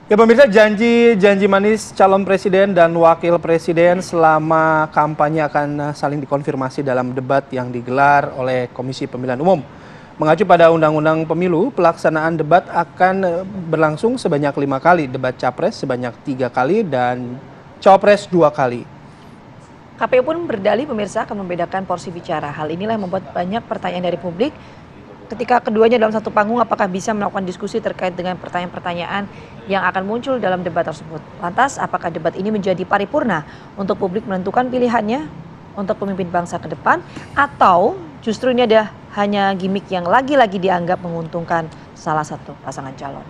Ya pemirsa, janji manis calon presiden dan wakil presiden selama kampanye akan saling dikonfirmasi dalam debat yang digelar oleh Komisi Pemilihan Umum. Mengacu pada Undang-Undang Pemilu, pelaksanaan debat akan berlangsung sebanyak 5 kali, debat capres sebanyak 3 kali dan cawapres 2 kali. KPU pun berdalih pemirsa akan membedakan porsi bicara. Hal inilah yang membuat banyak pertanyaan dari publik. Ketika keduanya dalam satu panggung, apakah bisa melakukan diskusi terkait dengan pertanyaan-pertanyaan yang akan muncul dalam debat tersebut? Lantas, apakah debat ini menjadi paripurna untuk publik menentukan pilihannya untuk pemimpin bangsa ke depan? Atau justru ini ada hanya gimmick yang lagi-lagi dianggap menguntungkan salah satu pasangan calon?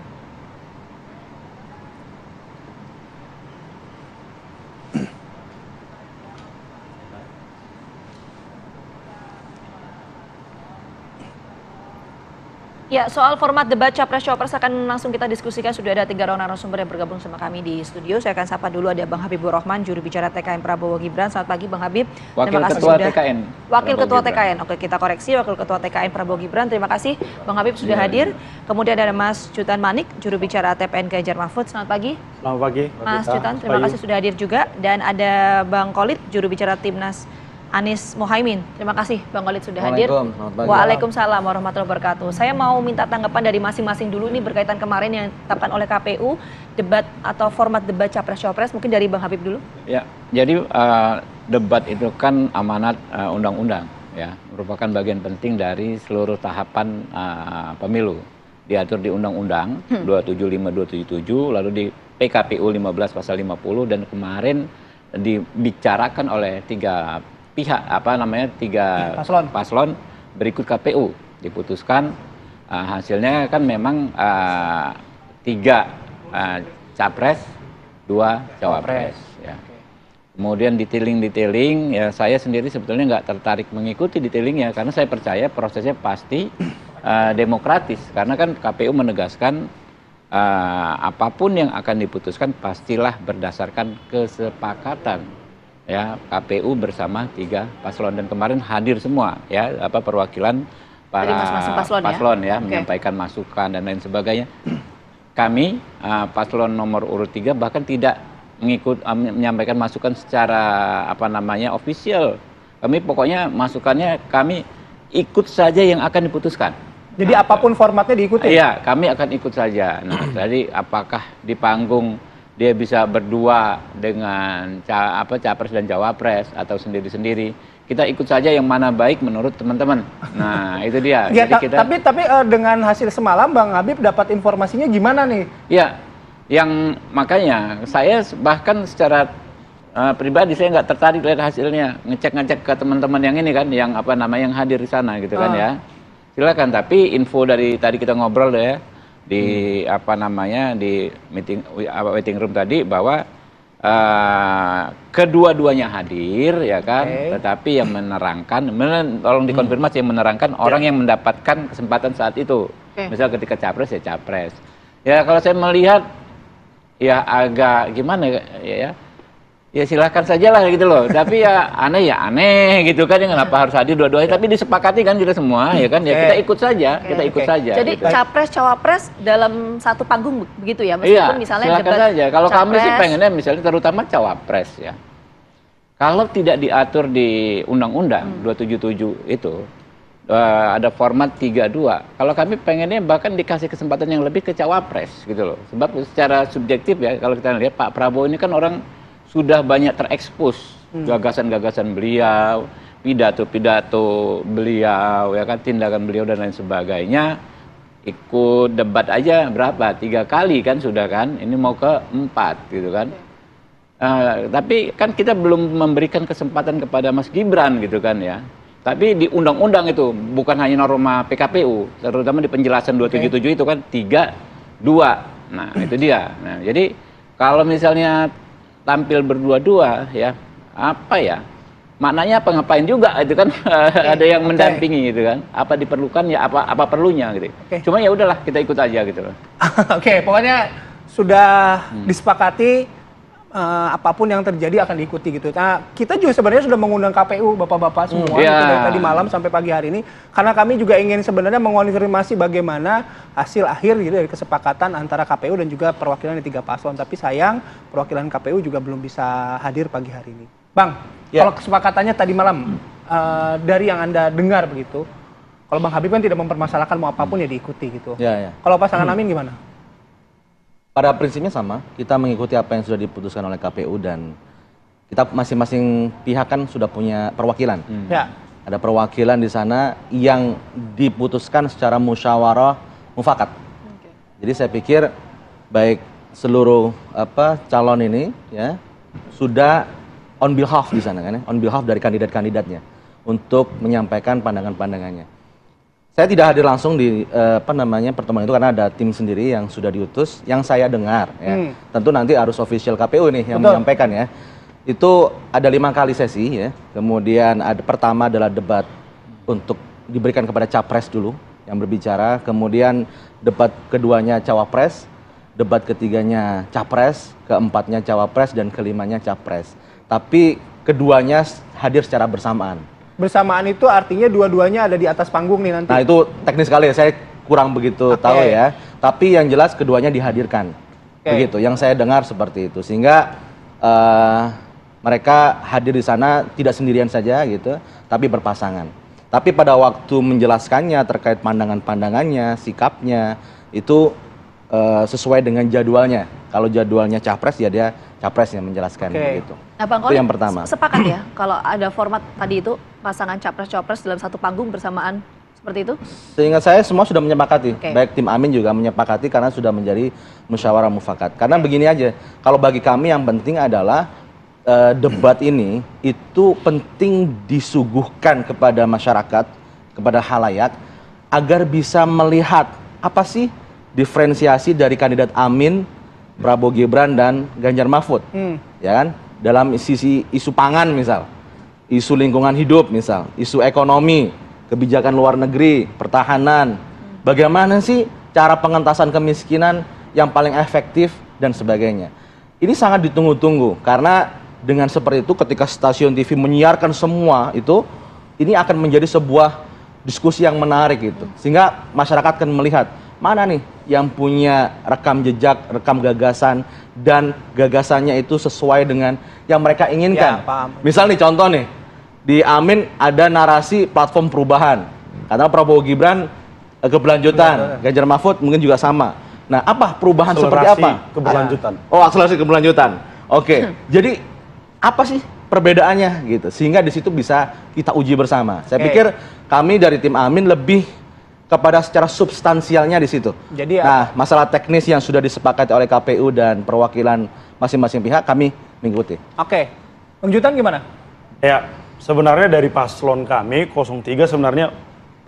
Ya, soal format debat Capres-Cawapres akan langsung kita diskusikan. Sudah ada 3 orang narasumber yang bergabung sama kami di studio. Saya akan sapa dulu, ada Bang Habibur Rahman, juru bicara TKN Prabowo Gibran. Selamat pagi Bang Habib. Wakil Ketua TKN. Wakil Ketua TKN. Oke, kita koreksi, Wakil Ketua TKN Prabowo Gibran. Terima kasih Bang Habib sudah hadir. Kemudian ada Mas Cutan Manik, juru bicara TPN Ganjar Mahfud. Selamat pagi. Selamat pagi. Mas Cutan, terima kasih sudah hadir juga. Dan ada Bang Khalid, juru bicara Timnas Anies Mohaimin. Terima kasih Bang Khalid sudah hadir. Waalaikumsalam warahmatullahi wabarakatuh. Saya mau minta tanggapan dari masing-masing dulu, ini berkaitan kemarin yang ditetapkan oleh KPU, debat atau format debat Capres-Cawapres. Mungkin dari Bang Habib dulu. Ya, jadi debat itu kan amanat undang-undang, ya, merupakan bagian penting dari seluruh tahapan pemilu. Diatur di Undang-Undang 275-277, lalu di PKPU 15 pasal 50, dan kemarin dibicarakan oleh 3 pihak, tiga paslon berikut KPU. Diputuskan hasilnya kan memang 3 capres, 2 cawapres. Ya. Kemudian detailing, ya saya sendiri sebetulnya nggak tertarik mengikuti detailingnya, karena saya percaya prosesnya pasti demokratis. Karena kan KPU menegaskan apapun yang akan diputuskan pastilah berdasarkan kesepakatan, ya, KPU bersama 3 paslon, dan kemarin hadir semua, ya, perwakilan para paslon ya, menyampaikan masukan dan lain sebagainya. Kami paslon nomor urut 3 bahkan tidak menyampaikan masukan secara official. Kami pokoknya masukannya kami ikut saja yang akan diputuskan. Jadi apapun formatnya diikuti? Iya, kami akan ikut saja. Nah, jadi apakah di panggung dia bisa berdua dengan capres dan cawapres atau sendiri-sendiri, kita ikut saja yang mana baik menurut teman-teman. Nah, itu dia. Ya, tapi dengan hasil semalam Bang Habib dapat informasinya gimana nih? Ya, yang makanya saya bahkan secara pribadi saya nggak tertarik lihat hasilnya, ngecek ke teman-teman yang ini kan, yang yang hadir di sana gitu kan ya. Silakan, tapi info dari tadi kita ngobrol deh ya, di di waiting room tadi, bahwa kedua-duanya hadir, ya kan, tetapi yang menerangkan, tolong dikonfirmasi, yang menerangkan orang yang mendapatkan kesempatan saat itu. Misal ketika capres ya capres. Ya kalau saya melihat ya agak gimana ya silahkan saja lah gitu loh. Tapi ya aneh gitu kan, ya kenapa harus hadir dua-duanya, tapi disepakati kan kita semua, ya kan, ya kita ikut saja, Jadi gitu. Capres cawapres dalam satu panggung begitu ya, iya, meskipun misalnya silakan debat saja. Kalau capres, kami sih pengennya misalnya terutama cawapres ya, kalau tidak diatur di Undang-Undang 277 itu ada format 32, kalau kami pengennya bahkan dikasih kesempatan yang lebih ke cawapres gitu loh. Sebab secara subjektif ya, kalau kita lihat Pak Prabowo ini kan orang sudah banyak terekspos gagasan-gagasan beliau, pidato-pidato beliau, ya kan, tindakan beliau dan lain sebagainya. Ikut debat aja berapa? 3 kali kan sudah kan, ini mau ke 4 gitu kan. Tapi kan kita belum memberikan kesempatan kepada Mas Gibran gitu kan ya. Tapi di undang-undang itu bukan hanya norma PKPU, terutama di penjelasan 277 itu kan 3-2. Nah, itu dia. Nah, jadi kalau misalnya tampil berdua-dua ya, maknanya apa, ngapain juga itu kan. Ada yang mendampingi gitu kan, apa diperlukan ya, apa perlunya gitu. Cuma ya udahlah kita ikut aja gitu loh. Pokoknya sudah disepakati apapun yang terjadi akan diikuti gitu. Nah, kita juga sebenarnya sudah mengundang KPU Bapak-bapak semua Iya. gitu, dari tadi malam sampai pagi hari ini karena kami juga ingin sebenarnya mengonfirmasi bagaimana hasil akhir gitu dari kesepakatan antara KPU dan juga perwakilan dari 3 paslon. Tapi sayang perwakilan KPU juga belum bisa hadir pagi hari ini. Bang, kalau kesepakatannya tadi malam dari yang Anda dengar begitu, kalau Bang Habib kan tidak mempermasalahkan mau apapun ya diikuti gitu. Kalau pasangan Amin gimana? Pada prinsipnya sama, kita mengikuti apa yang sudah diputuskan oleh KPU dan kita masing-masing pihak kan sudah punya perwakilan. Ya. Ada perwakilan di sana yang diputuskan secara musyawarah mufakat. Jadi saya pikir baik seluruh calon ini ya sudah on behalf di sana kan ya, on behalf dari kandidat-kandidatnya untuk menyampaikan pandangan-pandangannya. Saya tidak hadir langsung di pertemuan itu karena ada tim sendiri yang sudah diutus. Yang saya dengar, ya, tentu nanti harus official KPU nih yang menyampaikan ya. Itu ada 5 kali sesi ya. Kemudian pertama adalah debat untuk diberikan kepada capres dulu yang berbicara. Kemudian debat keduanya cawapres, debat ketiganya capres, keempatnya cawapres dan kelimanya capres. Tapi keduanya hadir secara bersamaan. Bersamaan itu artinya dua-duanya ada di atas panggung nih nanti. Nah itu teknis sekali ya, saya kurang begitu tahu ya. Tapi yang jelas keduanya dihadirkan. Begitu, yang saya dengar seperti itu. Sehingga mereka hadir di sana tidak sendirian saja gitu, tapi berpasangan. Tapi pada waktu menjelaskannya terkait pandangan-pandangannya, sikapnya, itu sesuai dengan jadwalnya. Kalau jadwalnya capres ya dia capres yang menjelaskan begitu. Nah, Bang Itu yang pertama. Sepakat ya kalau ada format tadi itu pasangan capres-capres dalam satu panggung bersamaan seperti itu? Seingat saya semua sudah menyepakati, baik tim Amin juga menyepakati karena sudah menjadi musyawarah mufakat. Karena begini aja, kalau bagi kami yang penting adalah debat ini itu penting disuguhkan kepada masyarakat, kepada halayak agar bisa melihat apa sih diferensiasi dari kandidat Amin, Prabowo Gibran dan Ganjar Mahfud, ya kan? Dalam sisi isu pangan misal, isu lingkungan hidup misal, isu ekonomi, kebijakan luar negeri, pertahanan, bagaimana sih cara pengentasan kemiskinan yang paling efektif dan sebagainya. Ini sangat ditunggu-tunggu karena dengan seperti itu ketika stasiun TV menyiarkan semua itu, ini akan menjadi sebuah diskusi yang menarik gitu, sehingga masyarakat akan melihat mana nih yang punya rekam jejak, rekam gagasan, dan gagasannya itu sesuai dengan yang mereka inginkan. Misal nih contoh nih, di Amin ada narasi platform perubahan. Karena Prabowo Gibran keberlanjutan, Ganjar Mahfud mungkin juga sama. Nah, apa perubahan seperti apa? Keberlanjutan. Oh, akselerasi keberlanjutan. Oke. Jadi apa sih perbedaannya gitu? Sehingga di situ bisa kita uji bersama. Saya pikir kami dari tim Amin lebih kepada secara substansialnya di situ. Jadi masalah teknis yang sudah disepakati oleh KPU dan perwakilan masing-masing pihak kami mengikuti. Bang Jutan gimana? Ya, sebenarnya dari paslon kami 03 sebenarnya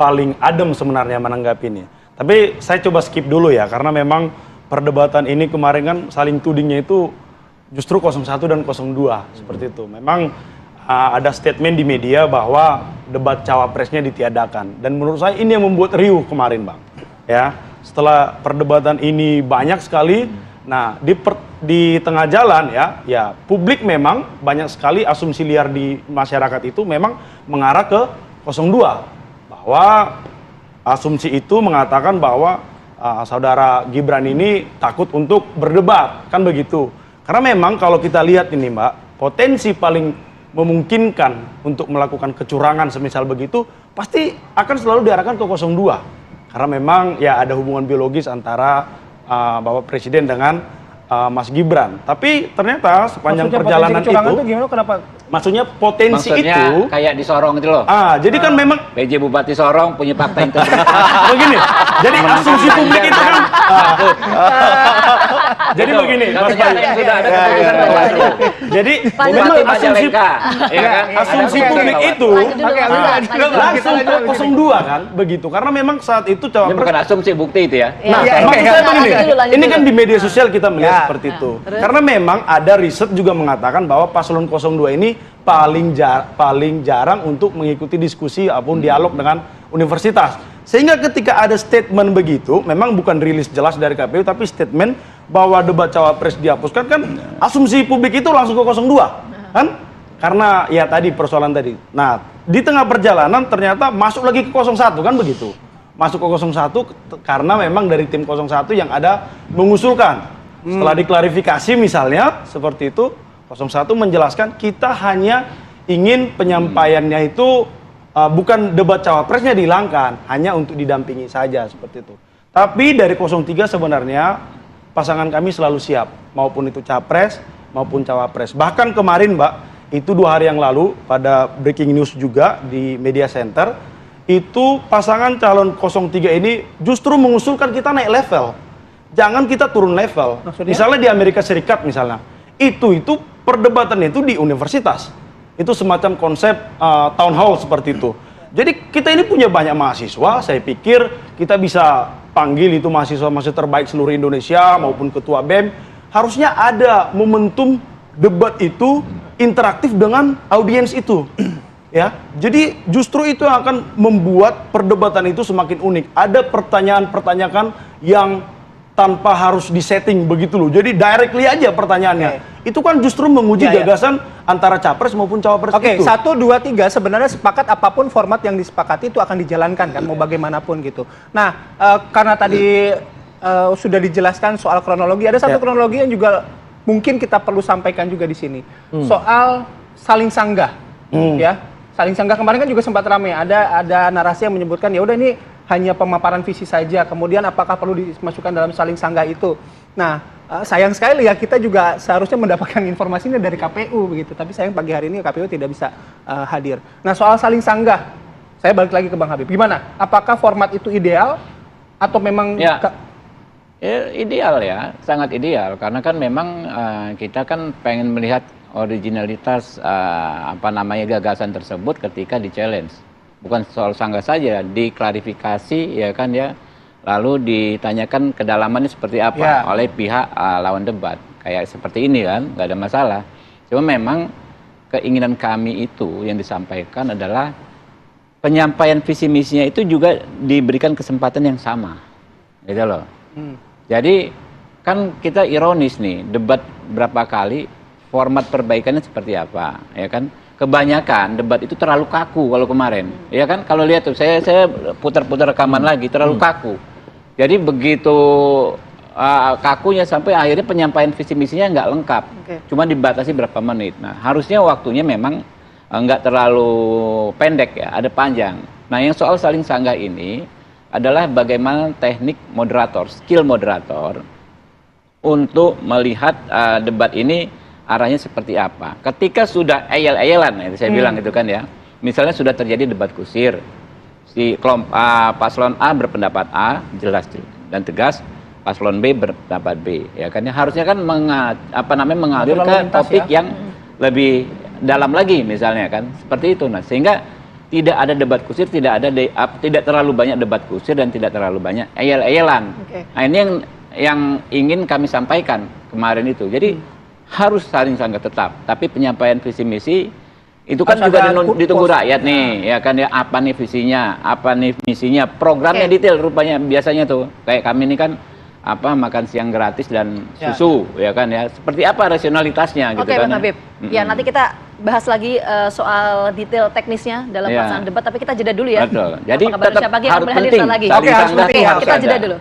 paling adem sebenarnya menanggapinya. Tapi saya coba skip dulu ya karena memang perdebatan ini kemarin kan saling tudingnya itu justru 01 dan 02 seperti itu. Memang ada statement di media bahwa debat cawapresnya ditiadakan dan menurut saya ini yang membuat riuh kemarin, Bang. Ya, setelah perdebatan ini banyak sekali, nah di tengah jalan ya publik memang banyak sekali asumsi liar di masyarakat itu memang mengarah ke 02 bahwa asumsi itu mengatakan bahwa saudara Gibran ini takut untuk berdebat, kan begitu. Karena memang kalau kita lihat ini, Mbak, potensi paling memungkinkan untuk melakukan kecurangan semisal begitu pasti akan selalu diarahkan ke 02 karena memang ya ada hubungan biologis antara Bapak Presiden dengan Mas Gibran. Tapi ternyata sepanjang perjalanan itu gimana, kenapa? Maksudnya potensi maksudnya itu kayak di Sorong itu loh. Jadi kan memang PJ Bupati Sorong punya fakta integritas. begini. Jadi asumsi publik itu kan jadi begini, Mas Bayu. Sudah ada keputusan Bawaslu. Jadi Bupati memang asumsi Majalengka, ya kan? asumsi Ada publik Bawaslu. itu langsung ke 02 kan begitu karena memang saat itu Ini cawapres. bukan asumsi, bukti itu ya. Nah, maksud saya begini, ini kan di media sosial kita melihat seperti itu. Terus? Karena memang ada riset juga mengatakan bahwa paslon 02 ini paling jarang untuk mengikuti diskusi ataupun dialog dengan universitas. Sehingga ketika ada statement begitu, memang bukan rilis jelas dari KPU, tapi statement bahwa debat cawapres dihapuskan, kan asumsi publik itu langsung ke 02, kan? Karena ya tadi persoalan tadi. Nah, di tengah perjalanan ternyata masuk lagi ke 01, kan begitu. Masuk ke 01 karena memang dari tim 01 yang ada mengusulkan. Setelah diklarifikasi misalnya seperti itu, 01 menjelaskan kita hanya ingin penyampaiannya itu bukan debat cawapresnya dihilangkan, hanya untuk didampingi saja seperti itu. Tapi dari 03 sebenarnya pasangan kami selalu siap, maupun itu capres maupun cawapres. Bahkan kemarin Mbak, itu 2 hari yang lalu pada breaking news juga di media center, itu pasangan calon 03 ini justru mengusulkan kita naik level. Jangan kita turun level. Maksudnya? Misalnya di Amerika Serikat misalnya, itu perdebatannya itu di universitas. Itu semacam konsep town hall seperti itu. Jadi kita ini punya banyak mahasiswa, saya pikir kita bisa panggil itu mahasiswa-mahasiswa terbaik seluruh Indonesia maupun ketua BEM. Harusnya ada momentum debat itu interaktif dengan audiens itu. Ya, jadi justru itu yang akan membuat perdebatan itu semakin unik. Ada pertanyaan-pertanyaan yang tanpa harus disetting begitu loh. Jadi directly aja pertanyaannya. Itu kan justru menguji gagasan antara capres maupun cawapres itu. 1, 2, 3 sebenarnya sepakat apapun format yang disepakati itu akan dijalankan kan, mau bagaimanapun gitu. Nah, karena tadi sudah dijelaskan soal kronologi, ada satu kronologi yang juga mungkin kita perlu sampaikan juga di sini. Soal saling sanggah. Ya. Saling sanggah kemarin kan juga sempat ramai. Ada narasi yang menyebutkan ya udah ini hanya pemaparan visi saja. Kemudian apakah perlu dimasukkan dalam saling sanggah itu? Nah, sayang sekali ya kita juga seharusnya mendapatkan informasi ini dari KPU begitu. Tapi sayang pagi hari ini KPU tidak bisa hadir. Nah, soal saling sanggah, saya balik lagi ke Bang Habib. Gimana? Apakah format itu ideal atau memang ideal ya, sangat ideal karena kan memang kita kan pengen melihat originalitas gagasan tersebut ketika di challenge, bukan soal sanggah saja, diklarifikasi ya kan ya, lalu ditanyakan kedalamannya seperti apa oleh pihak lawan debat, kayak seperti ini kan, nggak ada masalah. Cuma memang keinginan kami itu yang disampaikan adalah penyampaian visi misinya itu juga diberikan kesempatan yang sama, gitu loh. Jadi kan kita ironis nih, debat berapa kali, format perbaikannya seperti apa, ya kan? Kebanyakan debat itu terlalu kaku kalau kemarin, ya kan? Kalau lihat tuh, saya putar-putar rekaman lagi, terlalu kaku. Jadi begitu kakunya sampai akhirnya penyampaian visi misinya nggak lengkap, cuma dibatasi berapa menit. Nah, harusnya waktunya memang nggak terlalu pendek ya, ada panjang. Nah, yang soal saling sanggah ini adalah bagaimana teknik moderator, skill moderator untuk melihat debat ini arahnya seperti apa. Ketika sudah ayel-ayelan, ya, saya bilang gitu kan ya. Misalnya sudah terjadi debat kusir, si kelompok paslon A berpendapat A, jelas dan tegas, paslon B berpendapat B, ya kan ya. Harusnya kan mengalir ke topik yang lebih dalam lagi misalnya kan, seperti itu. Nah, sehingga tidak ada debat kusir, tidak terlalu banyak debat kusir dan tidak terlalu banyak ayel-ayelan. Nah, ini yang ingin kami sampaikan kemarin itu. Jadi harus saling sanggah tetap, tapi penyampaian visi misi itu kan juga ditunggu rakyat nih, ya kan ya, apa nih visinya, apa nih misinya, programnya detail rupanya. Biasanya tuh kayak kami ini kan makan siang gratis dan susu, ya kan ya, seperti apa rasionalitasnya gitu kan. Bang Habib. Ya, nanti kita bahas lagi soal detail teknisnya dalam pelaksanaan debat, tapi kita jeda dulu ya. Betul. Jadi tetap harus penting. lagi. Oke, harus penting. Kita jeda dulu.